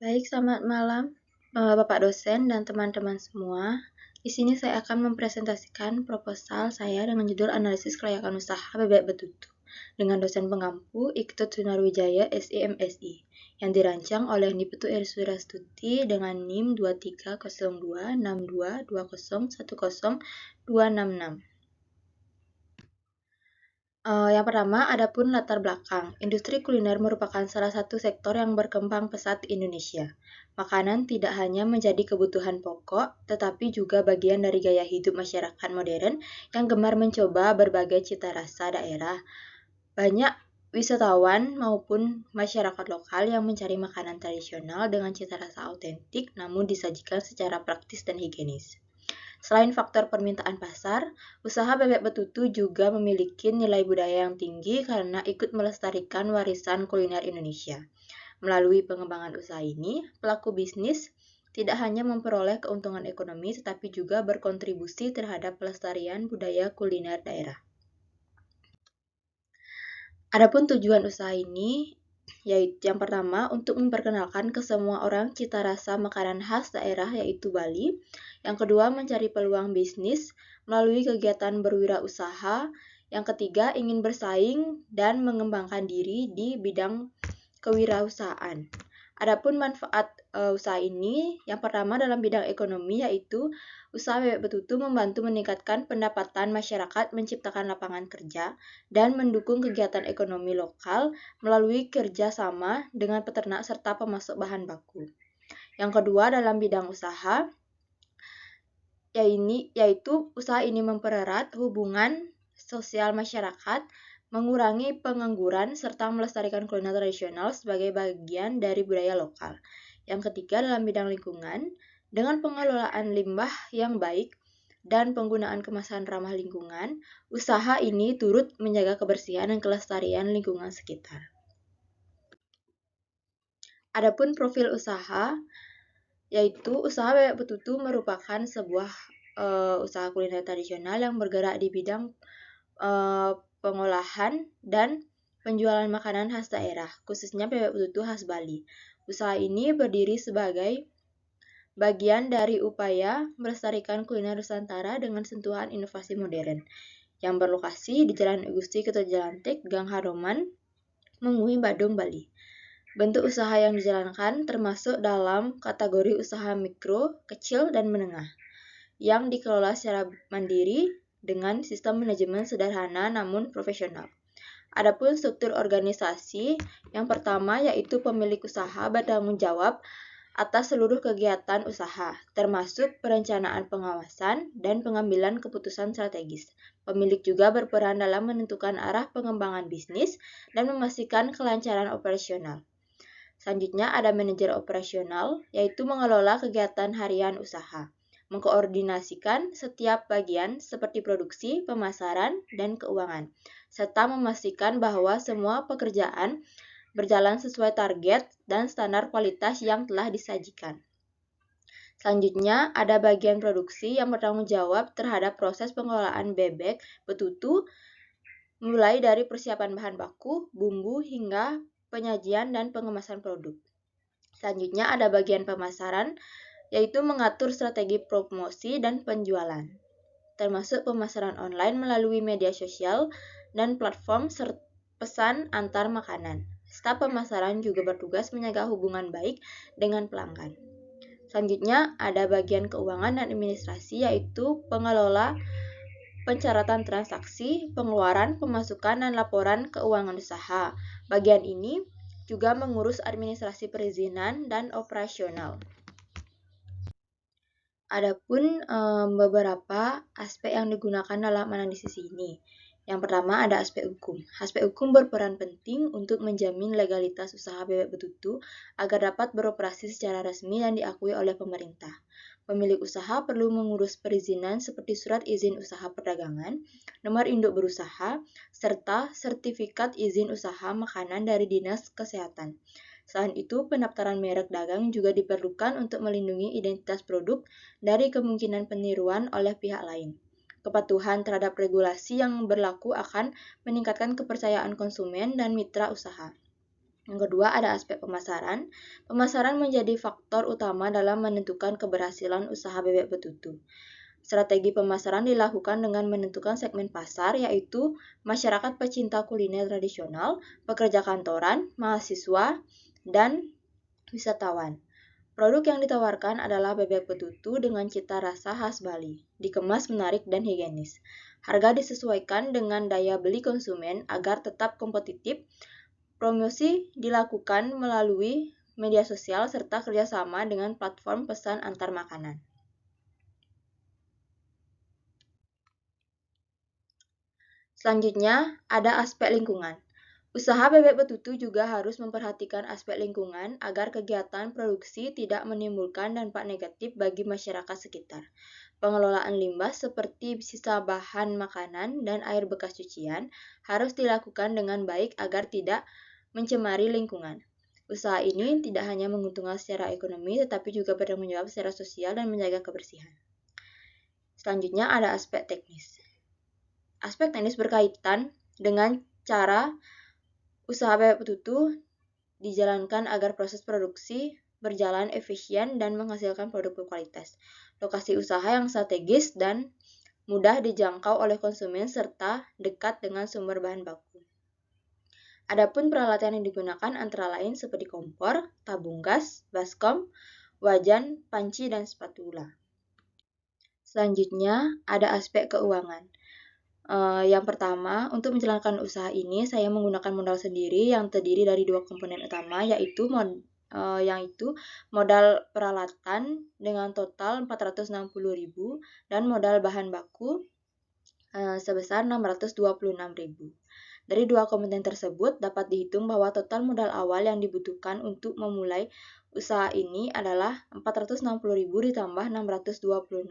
Baik, selamat malam, Bapak dosen dan teman-teman semua. Di sini saya akan mempresentasikan proposal saya dengan judul Analisis Kelayakan Usaha Bebek Betutu dengan dosen pengampu Iktut Sunarwijaya SIMSI yang dirancang oleh Niputu Erswirastuti dengan NIM 230262201026. Yang pertama, adapun latar belakang. Industri kuliner merupakan salah satu sektor yang berkembang pesat di Indonesia. Makanan tidak hanya menjadi kebutuhan pokok, tetapi juga bagian dari gaya hidup masyarakat modern yang gemar mencoba berbagai cita rasa daerah. Banyak wisatawan maupun masyarakat lokal yang mencari makanan tradisional dengan cita rasa autentik namun disajikan secara praktis dan higienis. Selain faktor permintaan pasar, usaha bebek betutu juga memiliki nilai budaya yang tinggi karena ikut melestarikan warisan kuliner Indonesia. Melalui pengembangan usaha ini, pelaku bisnis tidak hanya memperoleh keuntungan ekonomi tetapi juga berkontribusi terhadap pelestarian budaya kuliner daerah. Adapun tujuan usaha ini yaitu yang pertama untuk memperkenalkan ke semua orang cita rasa makanan khas daerah yaitu Bali. Yang kedua mencari peluang bisnis melalui kegiatan berwirausaha. Yang ketiga ingin bersaing dan mengembangkan diri di bidang kewirausahaan. Adapun manfaat usaha ini, yang pertama dalam bidang ekonomi yaitu usaha bebek betutu membantu meningkatkan pendapatan masyarakat, menciptakan lapangan kerja, dan mendukung kegiatan ekonomi lokal melalui kerjasama dengan peternak serta pemasok bahan baku. Yang kedua dalam bidang usaha, yaitu usaha ini mempererat hubungan sosial masyarakat, mengurangi pengangguran, serta melestarikan kuliner tradisional sebagai bagian dari budaya lokal. Yang ketiga dalam bidang lingkungan, dengan pengelolaan limbah yang baik dan penggunaan kemasan ramah lingkungan, usaha ini turut menjaga kebersihan dan kelestarian lingkungan sekitar. Adapun profil usaha, yaitu usaha bebek betutu merupakan sebuah usaha kuliner tradisional yang bergerak di bidang pengolahan dan penjualan makanan khas daerah, khususnya bebek betutu khas Bali. Usaha ini berdiri sebagai bagian dari upaya melestarikan kuliner Nusantara dengan sentuhan inovasi modern, yang berlokasi di Jalan Gusti Kertojalantik, Gang Haroman, Mengui, Badung, Bali. Bentuk usaha yang dijalankan termasuk dalam kategori usaha mikro, kecil, dan menengah, yang dikelola secara mandiri dengan sistem manajemen sederhana namun profesional. Adapun struktur organisasi, yang pertama yaitu pemilik usaha bertanggung jawab atas seluruh kegiatan usaha, termasuk perencanaan pengawasan dan pengambilan keputusan strategis. Pemilik juga berperan dalam menentukan arah pengembangan bisnis dan memastikan kelancaran operasional. Selanjutnya ada manajer operasional, yaitu mengelola kegiatan harian usaha, mengkoordinasikan setiap bagian seperti produksi, pemasaran, dan keuangan, serta memastikan bahwa semua pekerjaan berjalan sesuai target dan standar kualitas yang telah disajikan. Selanjutnya, ada bagian produksi yang bertanggung jawab terhadap proses pengelolaan bebek betutu, mulai dari persiapan bahan baku, bumbu, hingga penyajian dan pengemasan produk. Selanjutnya ada bagian pemasaran, yaitu mengatur strategi promosi dan penjualan, termasuk pemasaran online melalui media sosial dan platform pesan antar makanan. Staf pemasaran juga bertugas menjaga hubungan baik dengan pelanggan. Selanjutnya ada bagian keuangan dan administrasi, yaitu pengelola pencatatan transaksi, pengeluaran, pemasukan, dan laporan keuangan usaha. Bagian ini juga mengurus administrasi perizinan dan operasional. Adapun beberapa aspek yang digunakan dalam analisis ini. Yang pertama ada aspek hukum. Aspek hukum berperan penting untuk menjamin legalitas usaha bebek betutu agar dapat beroperasi secara resmi dan diakui oleh pemerintah. Pemilik usaha perlu mengurus perizinan seperti surat izin usaha perdagangan, nomor induk berusaha, serta sertifikat izin usaha makanan dari Dinas Kesehatan. Selain itu, pendaftaran merek dagang juga diperlukan untuk melindungi identitas produk dari kemungkinan peniruan oleh pihak lain. Kepatuhan terhadap regulasi yang berlaku akan meningkatkan kepercayaan konsumen dan mitra usaha. Yang kedua ada aspek pemasaran. Pemasaran menjadi faktor utama dalam menentukan keberhasilan usaha bebek betutu. Strategi pemasaran dilakukan dengan menentukan segmen pasar, yaitu masyarakat pecinta kuliner tradisional, pekerja kantoran, mahasiswa, dan wisatawan. Produk yang ditawarkan adalah bebek betutu dengan cita rasa khas Bali, dikemas menarik dan higienis. Harga disesuaikan dengan daya beli konsumen agar tetap kompetitif. Promosi dilakukan melalui media sosial serta kerjasama dengan platform pesan antar makanan. Selanjutnya, ada aspek lingkungan. Usaha bebek betutu juga harus memperhatikan aspek lingkungan agar kegiatan produksi tidak menimbulkan dampak negatif bagi masyarakat sekitar. Pengelolaan limbah seperti sisa bahan makanan dan air bekas cucian harus dilakukan dengan baik agar tidak mencemari lingkungan. Usaha ini tidak hanya menguntungkan secara ekonomi, tetapi juga bertanggung jawab secara sosial dan menjaga kebersihan. Selanjutnya ada aspek teknis. Aspek teknis berkaitan dengan cara usaha bebek betutu dijalankan agar proses produksi berjalan efisien dan menghasilkan produk berkualitas. Lokasi usaha yang strategis dan mudah dijangkau oleh konsumen serta dekat dengan sumber bahan baku. Adapun peralatan yang digunakan antara lain seperti kompor, tabung gas, baskom, wajan, panci, dan spatula. Selanjutnya, ada aspek keuangan. Yang pertama, untuk menjalankan usaha ini, saya menggunakan modal sendiri yang terdiri dari dua komponen utama, yaitu modal peralatan dengan total 460.000 dan modal bahan baku sebesar 626.000. Dari dua komponen tersebut dapat dihitung bahwa total modal awal yang dibutuhkan untuk memulai usaha ini adalah 460.000 ditambah 626.000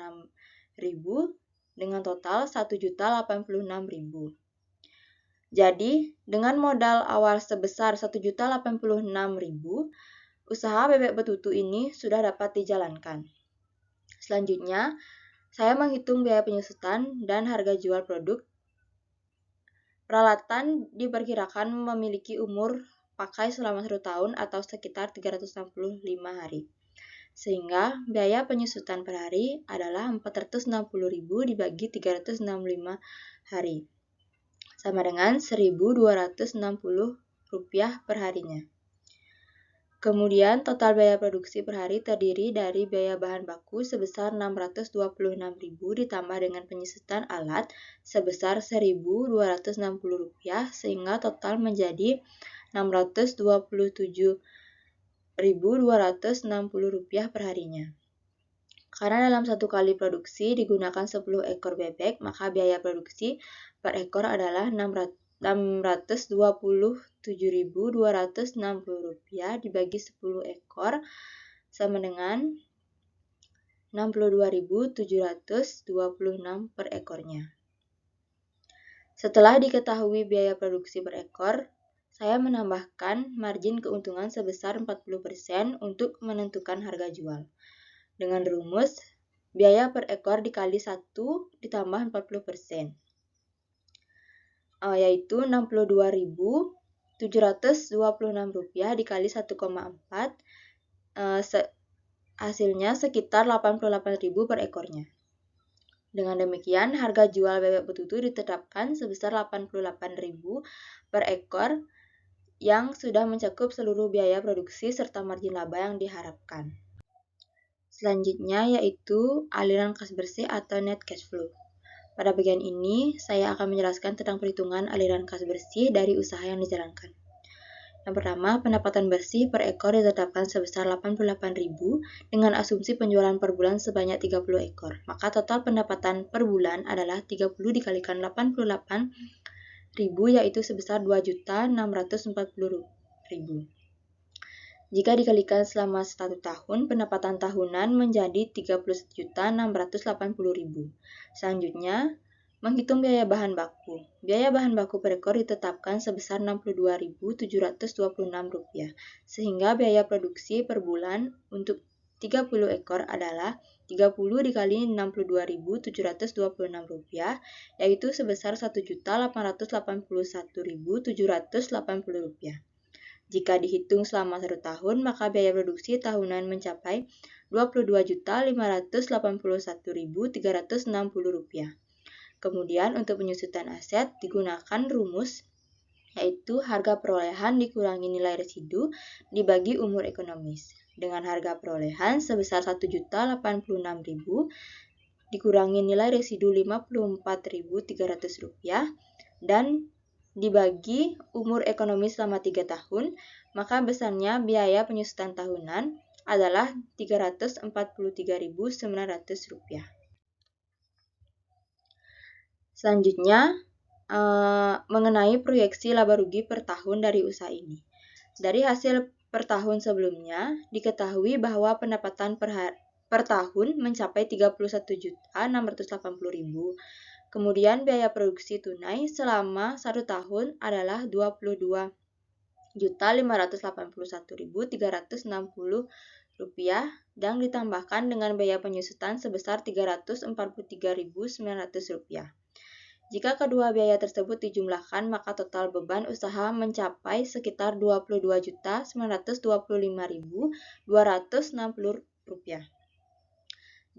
dengan total 1.086.000. Jadi, dengan modal awal sebesar 1.086.000, usaha bebek betutu ini sudah dapat dijalankan. Selanjutnya, saya menghitung biaya penyusutan dan harga jual produk. Peralatan diperkirakan memiliki umur pakai selama 1 tahun atau sekitar 365 hari. Sehingga biaya penyusutan per hari adalah 460.000 dibagi 365 hari. Sama dengan 1.260 rupiah per harinya. Kemudian total biaya produksi per hari terdiri dari biaya bahan baku sebesar 626.000 ditambah dengan penyusutan alat sebesar 1.260 rupiah sehingga total menjadi 627.260 rupiah per harinya. Karena dalam satu kali produksi digunakan 10 ekor bebek, maka biaya produksi per ekor adalah 627.260 rupiah dibagi 10 ekor sama dengan 62.726 per ekornya. Setelah diketahui biaya produksi per ekor, saya menambahkan margin keuntungan sebesar 40% untuk menentukan harga jual. Dengan rumus, biaya per ekor dikali 1 ditambah 40%. Yaitu 62.726 rupiah dikali 1,4 hasilnya sekitar 88.000 per ekornya. Dengan demikian, harga jual bebek betutu ditetapkan sebesar 88.000 per ekor yang sudah mencakup seluruh biaya produksi serta margin laba yang diharapkan. Selanjutnya yaitu aliran kas bersih atau net cash flow. Pada bagian ini, saya akan menjelaskan tentang perhitungan aliran kas bersih dari usaha yang dijalankan. Yang pertama, pendapatan bersih per ekor ditetapkan sebesar 88.000 dengan asumsi penjualan per bulan sebanyak 30 ekor. Maka total pendapatan per bulan adalah 30 dikalikan 88.000 yaitu sebesar 2.640.000. Jika dikalikan selama 1 tahun, pendapatan tahunan menjadi 31.680.000. Selanjutnya, menghitung biaya bahan baku. Biaya bahan baku per ekor ditetapkan sebesar 62.726 rupiah, sehingga biaya produksi per bulan untuk 30 ekor adalah 30 dikali 62.726 rupiah, yaitu sebesar 1.881.780 rupiah. Jika dihitung selama 1 tahun, maka biaya produksi tahunan mencapai Rp22.581.360. Kemudian untuk penyusutan aset digunakan rumus yaitu harga perolehan dikurangi nilai residu dibagi umur ekonomis. Dengan harga perolehan sebesar Rp1.086.000 dikurangi nilai residu Rp54.300 dan dibagi umur ekonomis selama 3 tahun, maka besarnya biaya penyusutan tahunan adalah Rp343.900. Selanjutnya, mengenai proyeksi laba rugi per tahun dari usaha ini. Dari hasil per tahun sebelumnya, diketahui bahwa pendapatan per tahun mencapai Rp31.680.000. Kemudian biaya produksi tunai selama 1 tahun adalah Rp22.581.360 dan ditambahkan dengan biaya penyusutan sebesar Rp343.900. Jika kedua biaya tersebut dijumlahkan, maka total beban usaha mencapai sekitar Rp22.925.260.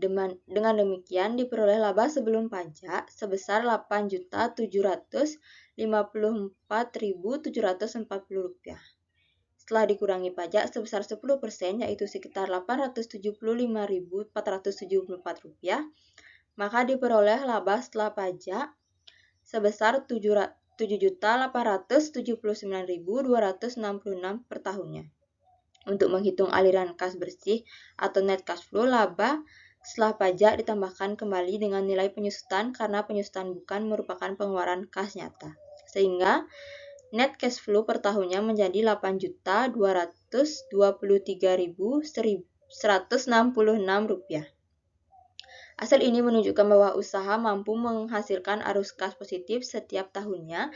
Dengan demikian diperoleh laba sebelum pajak sebesar Rp8.054.740. Setelah dikurangi pajak sebesar 10%, yaitu sekitar Rp875.474, maka diperoleh laba setelah pajak sebesar Rp7.879.266 per tahunnya. Untuk menghitung aliran kas bersih atau net cash flow, laba setelah pajak ditambahkan kembali dengan nilai penyusutan karena penyusutan bukan merupakan pengeluaran kas nyata. Sehingga net cash flow per tahunnya menjadi Rp8.223.166. Hasil ini menunjukkan bahwa usaha mampu menghasilkan arus kas positif setiap tahunnya,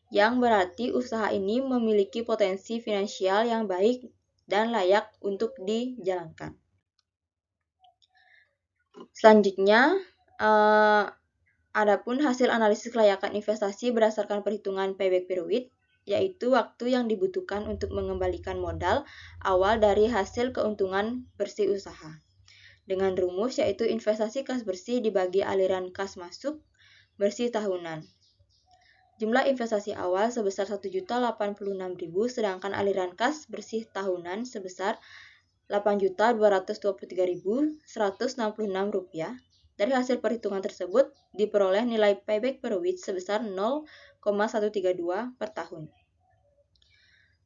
yang berarti usaha ini memiliki potensi finansial yang baik dan layak untuk dijalankan. Selanjutnya, adapun hasil analisis kelayakan investasi berdasarkan perhitungan payback period, yaitu waktu yang dibutuhkan untuk mengembalikan modal awal dari hasil keuntungan bersih usaha. Dengan rumus yaitu investasi kas bersih dibagi aliran kas masuk bersih tahunan. Jumlah investasi awal sebesar Rp1.086.000, sedangkan aliran kas bersih tahunan sebesar Rp8.223.166. Dari hasil perhitungan tersebut diperoleh nilai payback period sebesar 0,132 per tahun.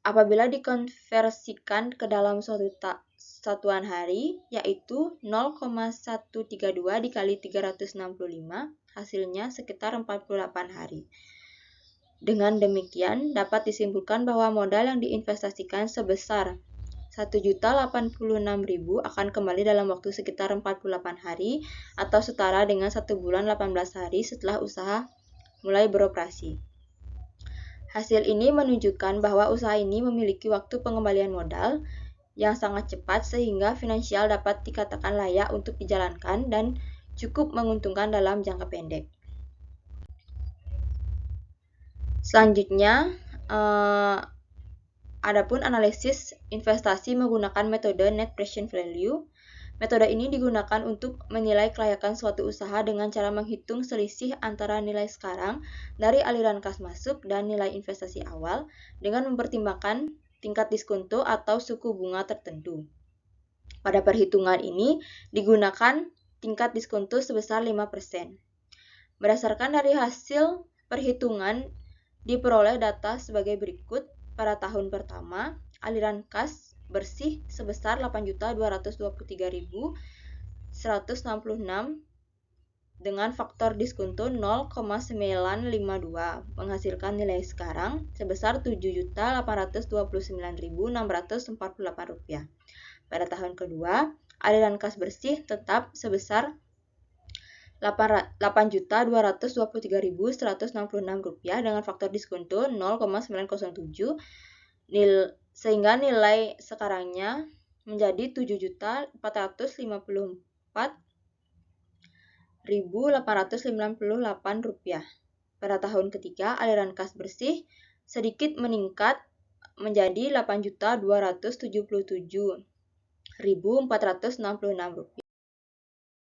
Apabila dikonversikan ke dalam suatu satuan hari, yaitu 0,132 dikali 365, hasilnya sekitar 48 hari. Dengan demikian, dapat disimpulkan bahwa modal yang diinvestasikan sebesar Rp1.086.000 akan kembali dalam waktu sekitar 48 hari atau setara dengan 1 bulan 18 hari setelah usaha mulai beroperasi. Hasil ini menunjukkan bahwa usaha ini memiliki waktu pengembalian modal yang sangat cepat sehingga finansial dapat dikatakan layak untuk dijalankan dan cukup menguntungkan dalam jangka pendek. Selanjutnya, adapun analisis investasi menggunakan metode net present value. Metode ini digunakan untuk menilai kelayakan suatu usaha dengan cara menghitung selisih antara nilai sekarang dari aliran kas masuk dan nilai investasi awal dengan mempertimbangkan tingkat diskonto atau suku bunga tertentu. Pada perhitungan ini digunakan tingkat diskonto sebesar 5%. Berdasarkan dari hasil perhitungan diperoleh data sebagai berikut. Pada tahun pertama, aliran kas bersih sebesar Rp8.223.166 dengan faktor diskonto 0,952 menghasilkan nilai sekarang sebesar Rp7.829.648. Pada tahun kedua, aliran kas bersih tetap sebesar Rp8.223.166 dengan faktor diskonto 0,907 sehingga nilai sekarangnya menjadi Rp7.454.898. Pada tahun ketiga, aliran kas bersih sedikit meningkat menjadi Rp8.277.466.